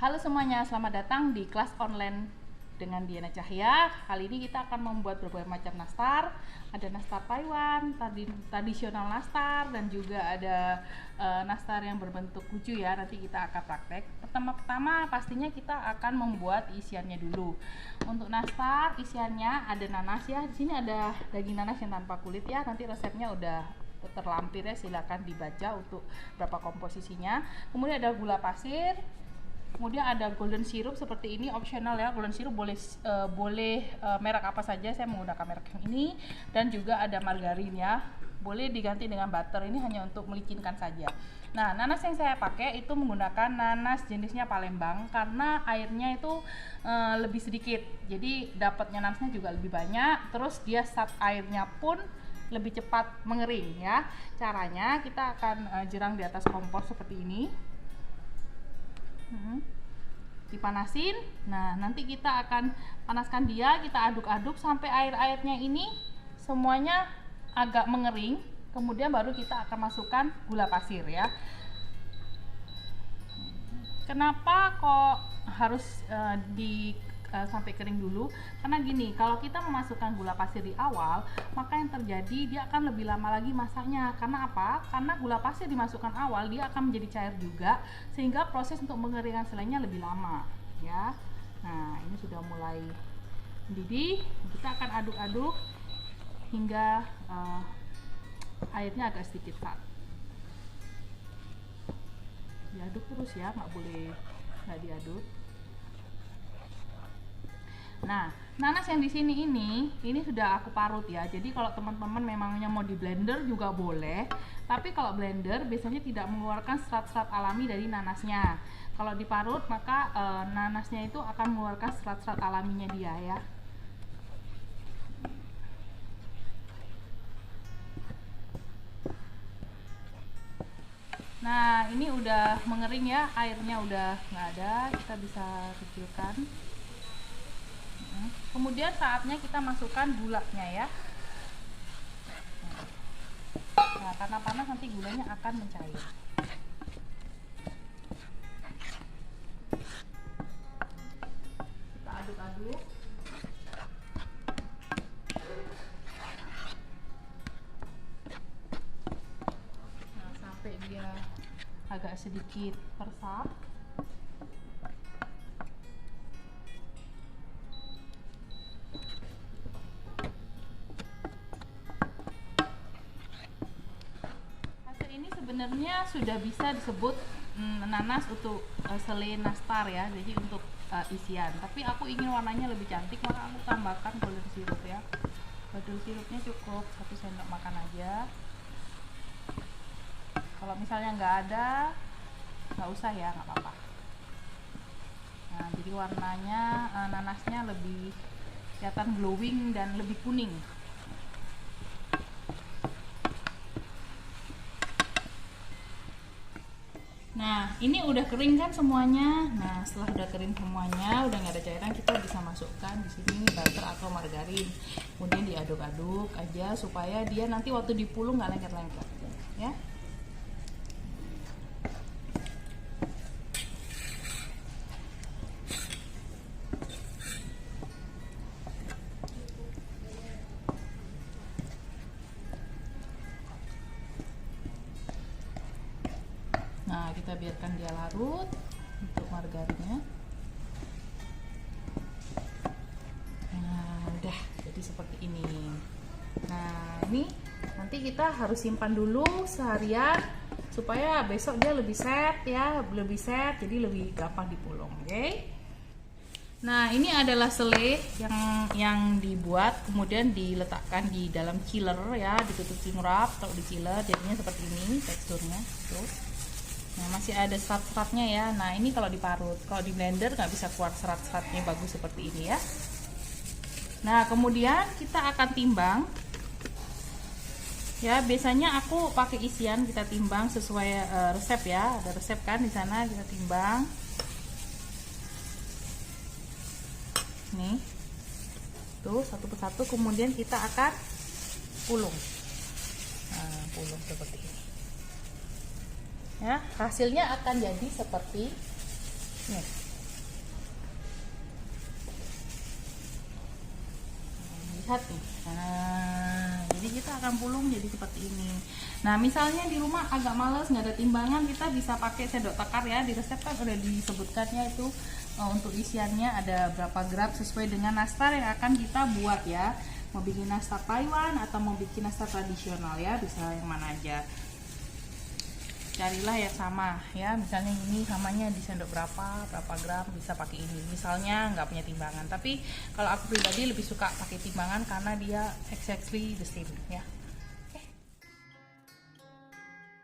Halo semuanya, selamat datang di kelas online dengan Diana Cahya. Kali ini kita akan membuat berbagai macam nastar. Ada nastar Taiwan, tradisional nastar, dan juga ada nastar yang berbentuk kucu ya. Nanti kita akan praktek. Pertama-tama pastinya kita akan membuat isiannya dulu. Untuk nastar isiannya ada nanas ya. Di sini ada daging nanas yang tanpa kulit ya. Nanti resepnya udah terlampir ya, silakan dibaca untuk berapa komposisinya. Kemudian ada gula pasir. Kemudian ada golden syrup seperti ini, optional ya. Golden syrup boleh merek apa saja, saya menggunakan merek yang ini. Dan juga ada margarin ya, boleh diganti dengan butter, ini hanya untuk melicinkan saja. Nah, nanas yang saya pakai itu menggunakan nanas jenisnya Palembang karena airnya itu lebih sedikit, jadi dapatnya nanasnya juga lebih banyak. Terus dia airnya pun lebih cepat mengering ya. Caranya kita akan jerang di atas kompor seperti ini. Dipanasin. Nah, nanti kita akan panaskan dia, kita aduk-aduk sampai air-airnya ini semuanya agak mengering. Kemudian baru kita akan masukkan gula pasir ya. Kenapa kok harus sampai kering dulu? Karena gini, kalau kita memasukkan gula pasir di awal, maka yang terjadi dia akan lebih lama lagi masaknya. Karena apa? Karena gula pasir dimasukkan awal, dia akan menjadi cair juga, sehingga proses untuk mengeringkan selainya lebih lama ya. Nah, ini sudah mulai mendidih. Kita akan aduk-aduk hingga airnya agak sedikit diaduk terus ya, nggak diaduk. Nah, nanas yang di sini ini sudah aku parut ya. Jadi kalau teman-teman memangnya mau di blender juga boleh. Tapi kalau blender biasanya tidak mengeluarkan serat-serat alami dari nanasnya. Kalau diparut maka nanasnya itu akan mengeluarkan serat-serat alaminya dia ya. Nah, ini udah mengering ya, airnya udah nggak ada, kita bisa kecilkan. Kemudian saatnya kita masukkan gulanya ya. Nah, karena panas nanti gulanya akan mencair. Kita aduk-aduk. Nah, sampai dia agak sedikit meresap. Sebenarnya sudah bisa disebut nanas untuk selai nastar ya, jadi untuk isian. Tapi aku ingin warnanya lebih cantik, maka aku tambahkan golden syrup ya. Golden syrupnya cukup 1 sendok makan aja. Kalau misalnya nggak ada, nggak usah ya, nggak apa-apa. Nah, jadi warnanya nanasnya lebih kelihatan glowing dan lebih kuning. Nah, ini udah kering kan semuanya. Nah, setelah udah kering semuanya, udah nggak ada cairan, kita bisa masukkan di sini butter atau margarin. Kemudian diaduk-aduk aja supaya dia nanti waktu dipulung nggak lengket-lengket, ya. Nah, kita biarkan dia larut untuk margarinnya. Nah, udah jadi seperti ini. Nah, ini nanti kita harus simpan dulu seharian supaya besok dia lebih set ya, jadi lebih gampang dipulung, oke? Nah, ini adalah selai yang dibuat kemudian diletakkan di dalam chiller ya, ditutup cingkrap. Kalau di chiller jadinya seperti ini teksturnya tuh. Nah, masih ada serat-seratnya ya. Nah, ini kalau diparut, kalau di blender nggak bisa keluar serat-seratnya bagus seperti ini ya. Nah, kemudian kita akan timbang ya. Biasanya aku pakai isian, kita timbang sesuai resep ya. Ada resep kan di sana, kita timbang. Nih, tuh satu persatu. Kemudian kita akan pulung. Nah, pulung seperti ini. Ya, hasilnya akan jadi seperti ini. lihat nih. Nah, jadi kita akan pulung jadi seperti ini. Nah, misalnya di rumah agak males nggak ada timbangan, kita bisa pakai sendok tekar ya. Di resep kan udah disebutkannya itu untuk isiannya ada berapa gram sesuai dengan nastar yang akan kita buat ya. Mau bikin nastar Taiwan atau mau bikin nastar tradisional ya, bisa yang mana aja. Carilah yang sama ya, misalnya ini samanya di sendok berapa gram, bisa pakai ini. Misalnya nggak punya timbangan, tapi kalau aku pribadi lebih suka pakai timbangan karena dia exactly the same ya.